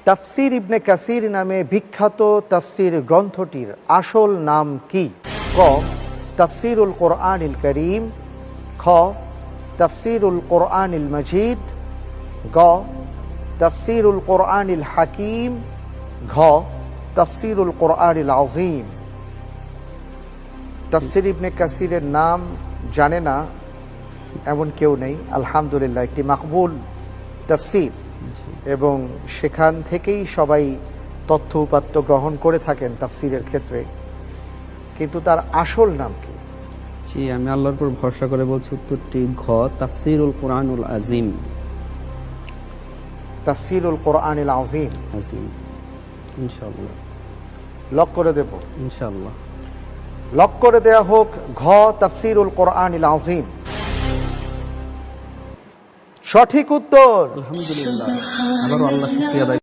তাফসির ইবনে কাসির নামে বিখ্যাত তাফসির গ্রন্থটির আসল নাম কি? ক তাফসিরুল কোরআনিল করিম, খ তাফসিরুল কোরআনিল মজিদ, গ তাফসিরুল কোরআনিল হাকিম, ঘ তাফসিরুল কোরআনিল আযীম। তাফসির ইবনে কাসিরের নাম জানে না এমন কেউ নেই। আলহামদুলিল্লাহ, একটি মাকবুল তাফসির, এবং সেখান থেকেই সবাই তথ্য উপাত্ত গ্রহণ করে থাকেন তাফসিরের ক্ষেত্রে। কিন্তু তার আসল নাম কি? জি, আমি আল্লাহর উপর ভরসা করে বলছি উত্তরটি ঘ তাফসিরুল কোরআনুল আযীম। তাফসিরুল কোরআনিল আযীম আযীম, ইনশাআল্লাহ। লক করে দেব? ইনশাআল্লাহ। লক করে দেয়া হোক ঘ তাফসিরুল কোরআনিল আযীম। সঠিক উত্তর। আলহামদুলিল্লাহ, আবারও আল্লাহ শুকরিয়া আদায়